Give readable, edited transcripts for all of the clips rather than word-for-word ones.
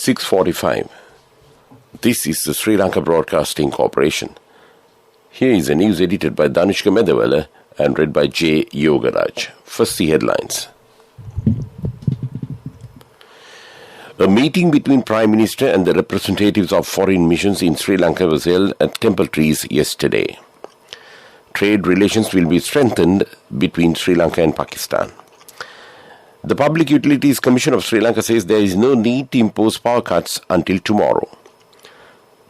6:45. This is the Sri Lanka Broadcasting Corporation. Here is a news edited by Danushka Medawala and read by J. Yogaraj. First, the headlines. A meeting between Prime Minister and the representatives of foreign missions in Sri Lanka was held at Temple Trees yesterday. Trade relations will be strengthened between Sri Lanka and Pakistan. The Public Utilities Commission of Sri Lanka says there is no need to impose power cuts until tomorrow.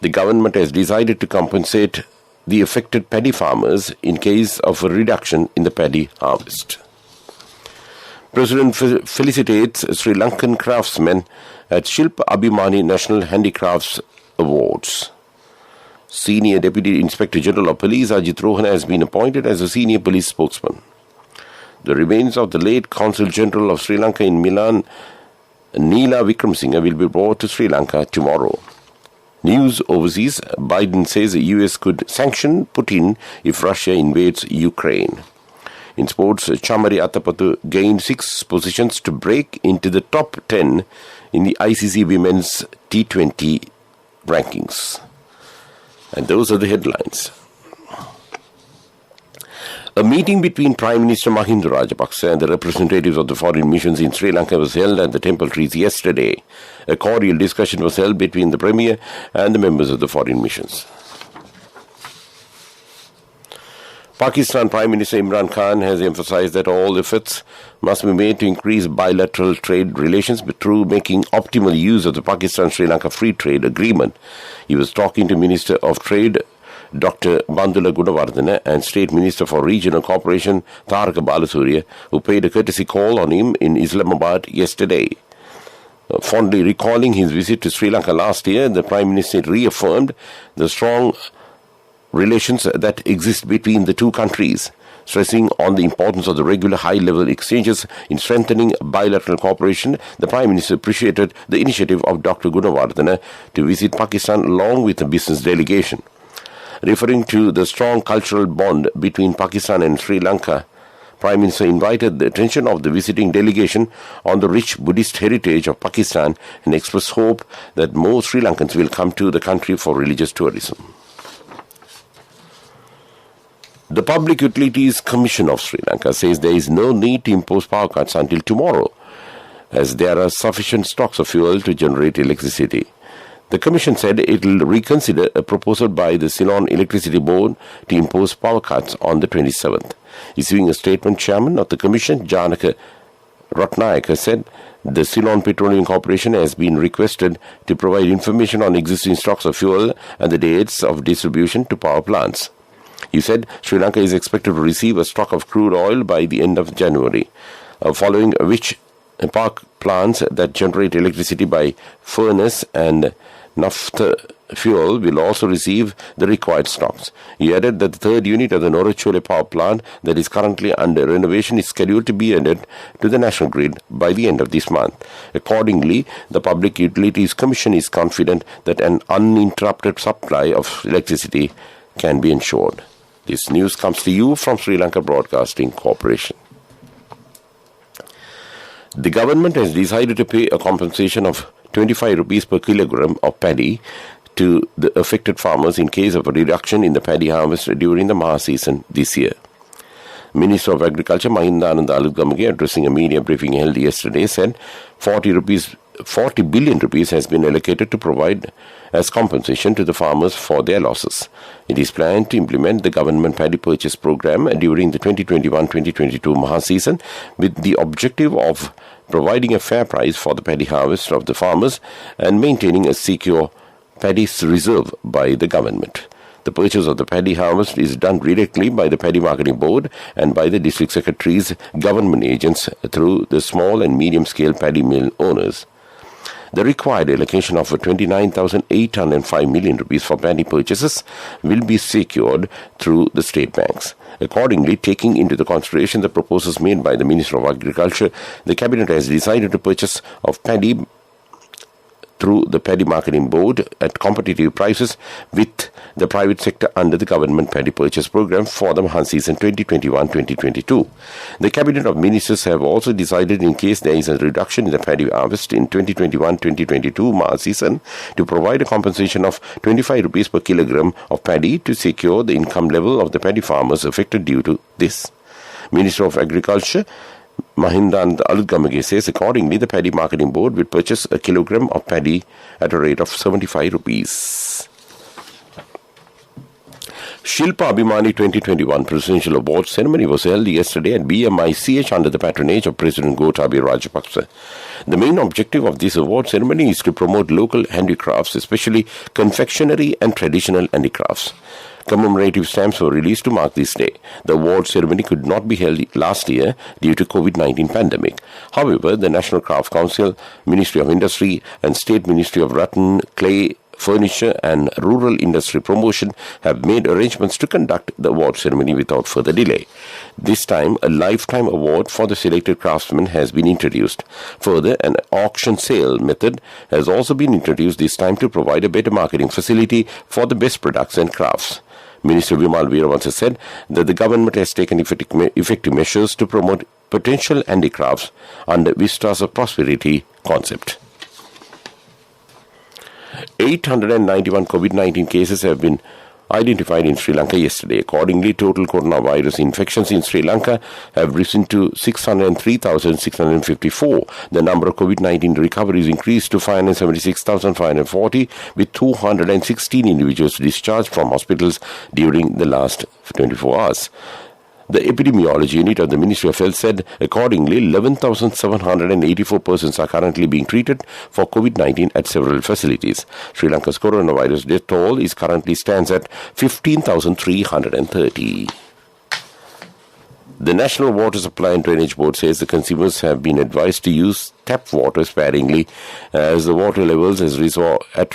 The government has decided to compensate the affected paddy farmers in case of a reduction in the paddy harvest. President felicitates Sri Lankan craftsmen at Shilpa Abhimani National Handicrafts Awards. Senior Deputy Inspector General of Police Ajit Rohan has been appointed as a senior police spokesman. The remains of the late Consul General of Sri Lanka in Milan, Neela Wickremesinghe, will be brought to Sri Lanka tomorrow. News overseas, Biden says the US could sanction Putin if Russia invades Ukraine. In sports, Chamari Atapattu gained 6 positions to break into the top 10 in the ICC Women's T20 rankings. And those are the headlines. A meeting between Prime Minister Mahinda Rajapaksa and the representatives of the foreign missions in Sri Lanka was held at the Temple Trees yesterday. A cordial discussion was held between the Premier and the members of the foreign missions. Pakistan Prime Minister Imran Khan has emphasized that all efforts must be made to increase bilateral trade relations through making optimal use of the Pakistan-Sri Lanka Free Trade Agreement. He was talking to Minister of Trade Dr. Bandula Gunawardena and State Minister for Regional Cooperation Tharaka Balasuriya, who paid a courtesy call on him in Islamabad yesterday. Fondly recalling his visit to Sri Lanka last year, the Prime Minister reaffirmed the strong relations that exist between the two countries, stressing on the importance of the regular high-level exchanges in strengthening bilateral cooperation. The Prime Minister appreciated the initiative of Dr. Gunawardena to visit Pakistan along with a business delegation. Referring to the strong cultural bond between Pakistan and Sri Lanka, Prime Minister invited the attention of the visiting delegation on the rich Buddhist heritage of Pakistan and expressed hope that more Sri Lankans will come to the country for religious tourism. The Public Utilities Commission of Sri Lanka says there is no need to impose power cuts until tomorrow, as there are sufficient stocks of fuel to generate electricity. The Commission said it will reconsider a proposal by the Ceylon Electricity Board to impose power cuts on the 27th. Issuing a statement, Chairman of the Commission, Janaka Ratnayaka, said the Ceylon Petroleum Corporation has been requested to provide information on existing stocks of fuel and the dates of distribution to power plants. He said Sri Lanka is expected to receive a stock of crude oil by the end of January, following which power plants that generate electricity by furnace and naphtha fuel will also receive the required stocks. He added that the third unit of the Norachole power plant that is currently under renovation is scheduled to be added to the national grid by the end of this month. Accordingly, the Public Utilities Commission is confident that an uninterrupted supply of electricity can be ensured. This news comes to you from Sri Lanka Broadcasting Corporation. The government has decided to pay a compensation of 25 rupees per kilogram of paddy to the affected farmers in case of a reduction in the paddy harvest during the Maha season this year. Minister of Agriculture Mahinda Ananda Alutgamage, addressing a media briefing held yesterday, said 40 billion rupees has been allocated to provide as compensation to the farmers for their losses. It is planned to implement the government paddy purchase program during the 2021-2022 Maha season with the objective of providing a fair price for the paddy harvest of the farmers and maintaining a secure paddy reserve by the government. The purchase of the paddy harvest is done directly by the Paddy Marketing Board and by the District Secretary's government agents through the small and medium-scale paddy mill owners. The required allocation of 29,805 million rupees for paddy purchases will be secured through the state banks. Accordingly, taking into the consideration the proposals made by the Minister of Agriculture, the Cabinet has decided to purchase of paddy through the Paddy Marketing Board at competitive prices with the private sector under the Government Paddy Purchase Program for the Mahan season 2021-2022. The Cabinet of Ministers have also decided, in case there is a reduction in the paddy harvest in 2021-2022 Mahan season, to provide a compensation of 25 rupees per kilogram of paddy to secure the income level of the paddy farmers affected due to this. Minister of Agriculture Mahindan Algamage says accordingly the Paddy Marketing Board will purchase a kilogram of paddy at a rate of 75 rupees. Shilpa Abhimani 2021 Presidential Awards ceremony was held yesterday at BMICH under the patronage of President Gotabaya Rajapaksa. The main objective of this award ceremony is to promote local handicrafts, especially confectionery and traditional handicrafts. Commemorative stamps were released to mark this day. The award ceremony could not be held last year due to COVID-19 pandemic. However, the National Craft Council, Ministry of Industry and State Ministry of Rattan, Clay, Furniture and Rural Industry Promotion have made arrangements to conduct the award ceremony without further delay. This time, a lifetime award for the selected craftsmen has been introduced. Further, an auction sale method has also been introduced this time to provide a better marketing facility for the best products and crafts. Minister Vimal Veeravansa said that the government has taken effective measures to promote potential handicrafts under Vistas of Prosperity concept. 891 COVID-19 cases have been identified in Sri Lanka yesterday. Accordingly, total coronavirus infections in Sri Lanka have risen to 603,654. The number of COVID-19 recoveries increased to 576,540, with 216 individuals discharged from hospitals during the last 24 hours. The Epidemiology Unit of the Ministry of Health said, accordingly, 11,784 persons are currently being treated for COVID-19 at several facilities. Sri Lanka's coronavirus death toll currently stands at 15,330. The National Water Supply and Drainage Board says the consumers have been advised to use tap water sparingly as the water levels at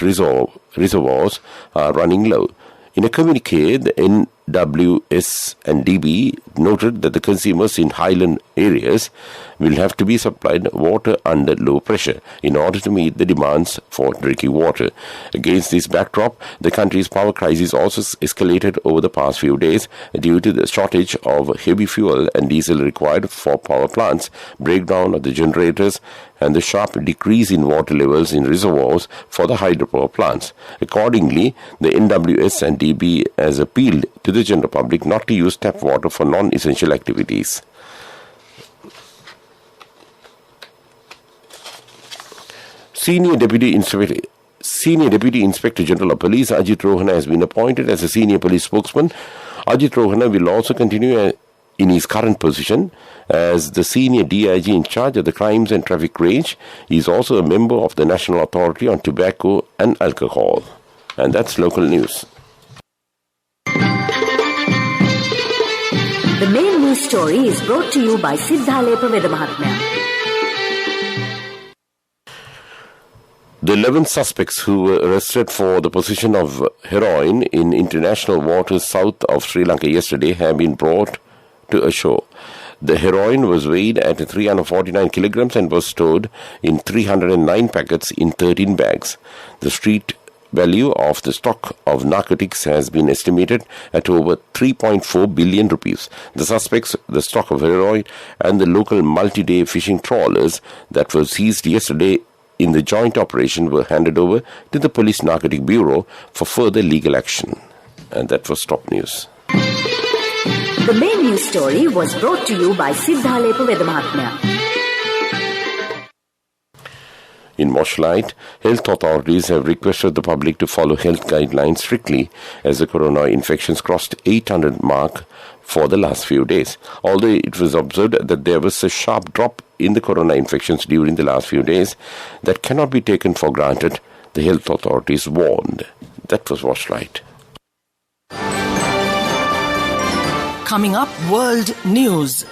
reservoirs are running low. In a communique, the NWS and DB noted that the consumers in highland areas will have to be supplied water under low pressure in order to meet the demands for drinking water. Against this backdrop, the country's power crisis also escalated over the past few days due to the shortage of heavy fuel and diesel required for power plants, breakdown of the generators, and the sharp decrease in water levels in reservoirs for the hydropower plants. Accordingly, the NWS and DB has appealed to the general public not to use tap water for non-essential activities. Senior Deputy Inspector General of Police Ajit Rohana has been appointed as a senior police spokesman. Ajit Rohana will also continue in his current position as the senior DIG in charge of the crimes and traffic range. He is also a member of the National Authority on Tobacco and Alcohol. And that's local news. The main news story is brought to you by Siddhalepa Vedamahatmya. The 11 suspects who were arrested for the possession of heroin in international waters south of Sri Lanka yesterday have been brought to ashore. The heroin was weighed at 349 kilograms and was stored in 309 packets in 13 bags. The street value of the stock of narcotics has been estimated at over 3.4 billion rupees. The suspects, the stock of heroin, and the local multi-day fishing trawlers that were seized yesterday in the joint operation were handed over to the Police Narcotic Bureau for further legal action. And that was top news. The main news story was brought to you by Siddhalepa Vedamahatmya. In Moshlight, health authorities have requested the public to follow health guidelines strictly as the corona infections crossed 800 mark for the last few days. Although it was observed that there was a sharp drop in the corona infections during the last few days, that cannot be taken for granted, the health authorities warned. That was Moshlight. Coming up, World News.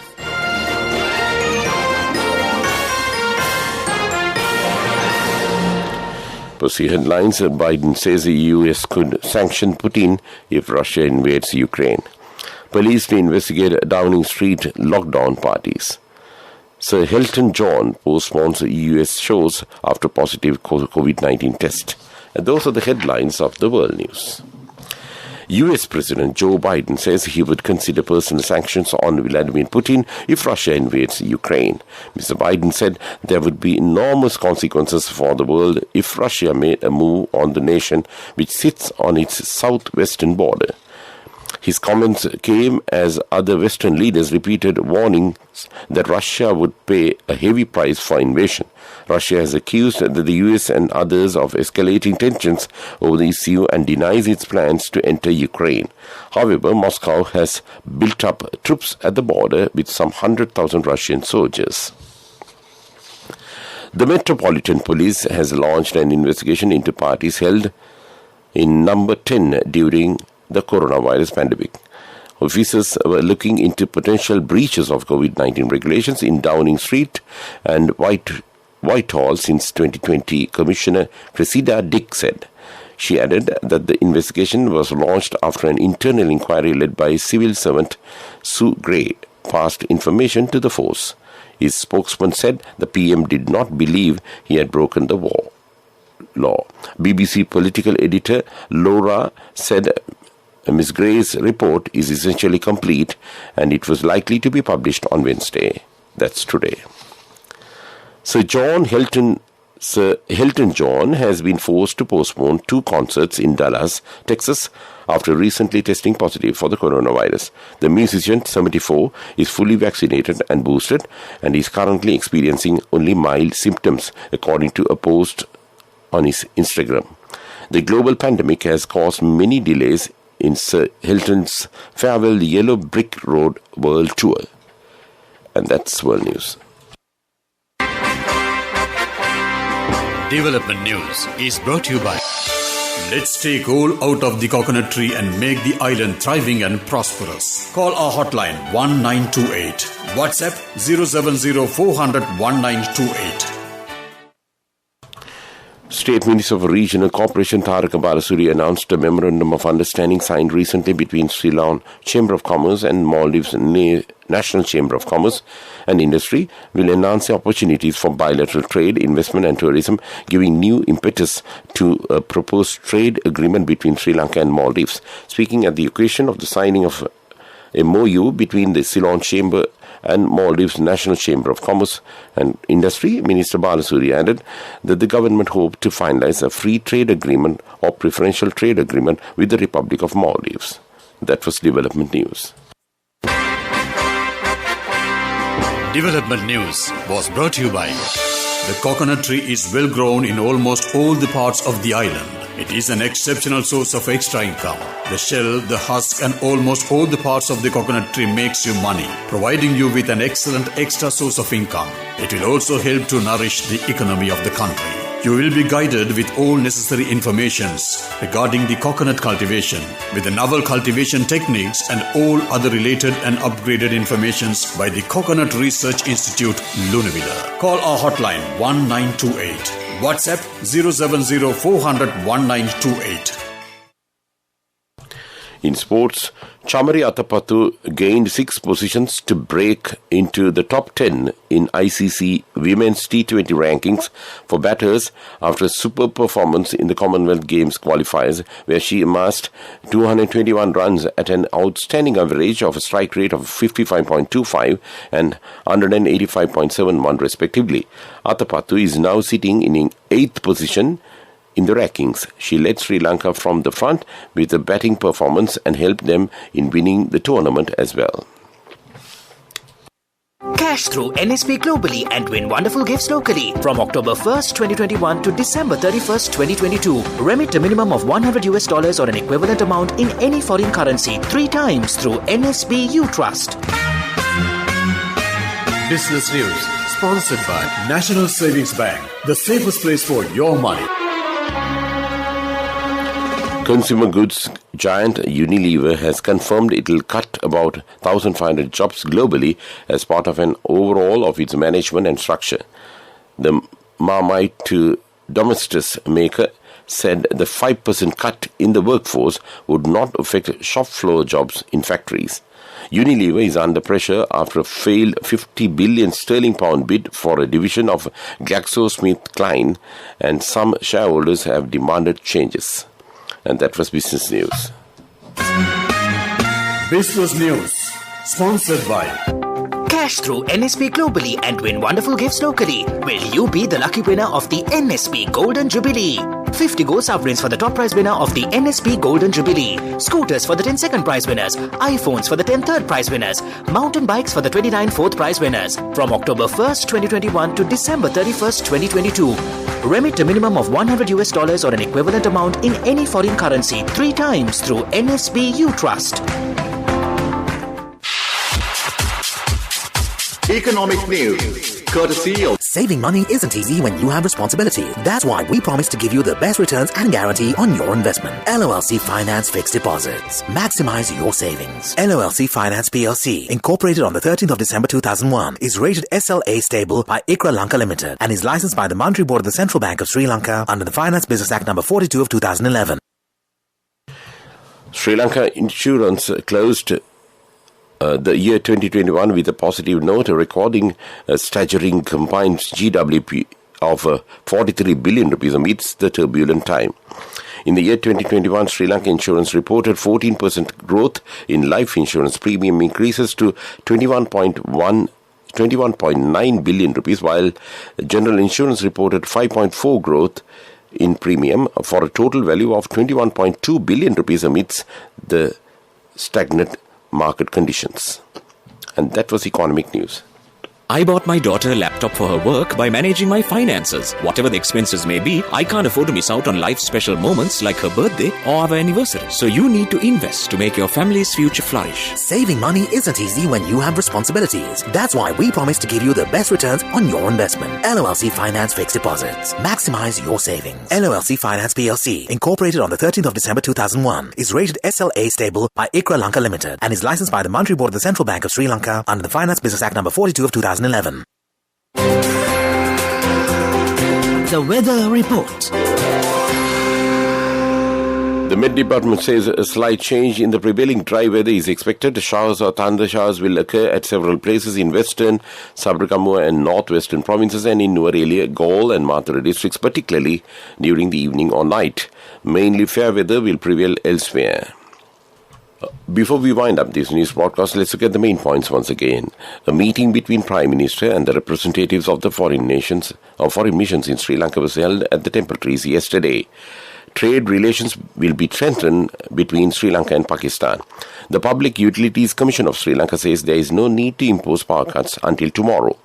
Pussy headlines, Biden says the US could sanction Putin if Russia invades Ukraine. Police to investigate Downing Street lockdown parties. Sir Elton John postpones US shows after positive COVID-19 test. And those are the headlines of the world news. US President Joe Biden says he would consider personal sanctions on Vladimir Putin if Russia invades Ukraine. Mr. Biden said there would be enormous consequences for the world if Russia made a move on the nation which sits on its southwestern border. His comments came as other Western leaders repeated warnings that Russia would pay a heavy price for invasion. Russia has accused the US and others of escalating tensions over the issue and denies its plans to enter Ukraine. However, Moscow has built up troops at the border with some 100,000 Russian soldiers. The Metropolitan Police has launched an investigation into parties held in number 10 during the coronavirus pandemic. Officers were looking into potential breaches of COVID-19 regulations in Downing Street and Whitehall since 2020, Commissioner Cressida Dick said. She added that the investigation was launched after an internal inquiry led by civil servant Sue Gray passed information to the force. His spokesman said the PM did not believe he had broken the law. BBC political editor Laura said Ms. Gray's report is essentially complete and it was likely to be published on Wednesday. That's today. Sir Elton John has been forced to postpone 2 concerts in Dallas, Texas, after recently testing positive for the coronavirus. The musician, 74, is fully vaccinated and boosted and is currently experiencing only mild symptoms, according to a post on his Instagram. The global pandemic has caused many delays in Sir Hilton's farewell Yellow Brick Road World Tour. And that's world news. Development News is brought to you by Let's take coal out of the coconut tree and make the island thriving and prosperous. Call our hotline 1928. WhatsApp 070 400 1928. State Minister for Regional Cooperation Taraka Balasuri announced a memorandum of understanding signed recently between Ceylon Chamber of Commerce and Maldives National Chamber of Commerce and Industry will enhance the opportunities for bilateral trade, investment and tourism, giving new impetus to a proposed trade agreement between Sri Lanka and Maldives. Speaking at the occasion of the signing of MOU between the Ceylon Chamber and Maldives National Chamber of Commerce and Industry, Minister Balasuri added that the government hoped to finalize a free trade agreement or preferential trade agreement with the Republic of Maldives. That was Development News. Development News was brought to you by the coconut tree is well grown in almost all the parts of the island. It is an exceptional source of extra income. The shell, the husk and almost all the parts of the coconut tree makes you money, providing you with an excellent extra source of income. It will also help to nourish the economy of the country. You will be guided with all necessary informations regarding the coconut cultivation, with the novel cultivation techniques and all other related and upgraded informations by the Coconut Research Institute, Lunavilla. Call our hotline 1928. WhatsApp 070 400 1928. In sports, Chamari Atapattu gained 6 positions to break into the top 10 in ICC Women's T20 rankings for batters after a superb performance in the Commonwealth Games qualifiers, where she amassed 221 runs at an outstanding average of a strike rate of 55.25 and 185.71 respectively. Atapattu is now sitting in 8th position in the rankings. She led Sri Lanka from the front with a batting performance and helped them in winning the tournament as well. Cash through NSP globally and win wonderful gifts locally. From October 1st, 2021 to December 31st, 2022, remit a minimum of $100 or an equivalent amount in any foreign currency 3 times through NSB U Trust. Business News, sponsored by National Savings Bank, the safest place for your money. Consumer goods giant Unilever has confirmed it will cut about 1,500 jobs globally as part of an overhaul of its management and structure. The Marmite to Domestos maker said the 5% cut in the workforce would not affect shop floor jobs in factories. Unilever is under pressure after a failed 50 billion sterling pound bid for a division of GlaxoSmithKline, and some shareholders have demanded changes. And that was Business News. Business News, sponsored by Cash through NSP globally and win wonderful gifts locally. Will you be the lucky winner of the NSP Golden Jubilee? 50 gold sovereigns for the top prize winner of the NSP Golden Jubilee. Scooters for the 10 second prize winners. iPhones for the 10 third prize winners. Mountain bikes for the 29 fourth prize winners. From October 1st, 2021 to December 31st, 2022. Remit a minimum of $100 or an equivalent amount in any foreign currency 3 times through NSB You Trust. Economic news, courtesy of Saving money isn't easy when you have responsibility. That's why we promise to give you the best returns and guarantee on your investment. LOLC Finance Fixed Deposits. Maximize your savings. LOLC Finance PLC, incorporated on the 13th of December 2001, is rated SLA stable by ICRA Lanka Limited and is licensed by the Monetary Board of the Central Bank of Sri Lanka under the Finance Business Act number 42 of 2011. Sri Lanka Insurance closed the year 2021 with a positive note, recording a staggering combined GWP of 43 billion rupees amidst the turbulent time. In the year 2021, Sri Lanka Insurance reported 14% growth in life insurance premium increases to 21.9 billion rupees, while general insurance reported 5.4% growth in premium for a total value of 21.2 billion rupees amidst the stagnant market conditions. And that was economic news. I bought my daughter a laptop for her work by managing my finances. Whatever the expenses may be, I can't afford to miss out on life's special moments like her birthday or our anniversary. So you need to invest to make your family's future flourish. Saving money isn't easy when you have responsibilities. That's why we promise to give you the best returns on your investment. LOLC Finance Fixed Deposits. Maximize your savings. LOLC Finance PLC, incorporated on the 13th of December 2001, is rated SLA stable by ICRA Lanka Limited and is licensed by the Monetary Board of the Central Bank of Sri Lanka under the Finance Business Act number 42 of 2011. The Weather Report. The Met Department says a slight change in the prevailing dry weather is expected. Showers or thunder showers will occur at several places in western, Sabrakamua and northwestern provinces and in Nuwara, Galle and Mathura districts, particularly during the evening or night. Mainly fair weather will prevail elsewhere. Before we wind up this news broadcast, let's look at the main points once again. A meeting between Prime Minister and the representatives of the foreign missions in Sri Lanka was held at the Temple Trees yesterday. Trade relations will be strengthened between Sri Lanka and Pakistan. The Public Utilities Commission of Sri Lanka says there is no need to impose power cuts until tomorrow.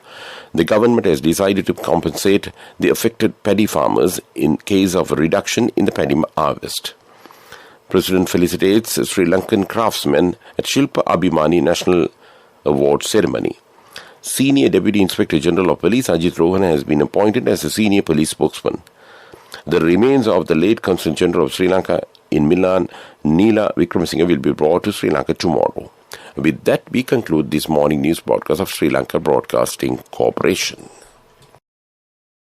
The government has decided to compensate the affected paddy farmers in case of a reduction in the paddy harvest. President felicitates Sri Lankan craftsmen at Shilpa Abhimani National Award ceremony. Senior Deputy Inspector General of Police Ajit Rohan has been appointed as a senior police spokesman. The remains of the late Consul General of Sri Lanka in Milan, Neela Wickramasinghe, will be brought to Sri Lanka tomorrow. With that, we conclude this morning news broadcast of Sri Lanka Broadcasting Corporation.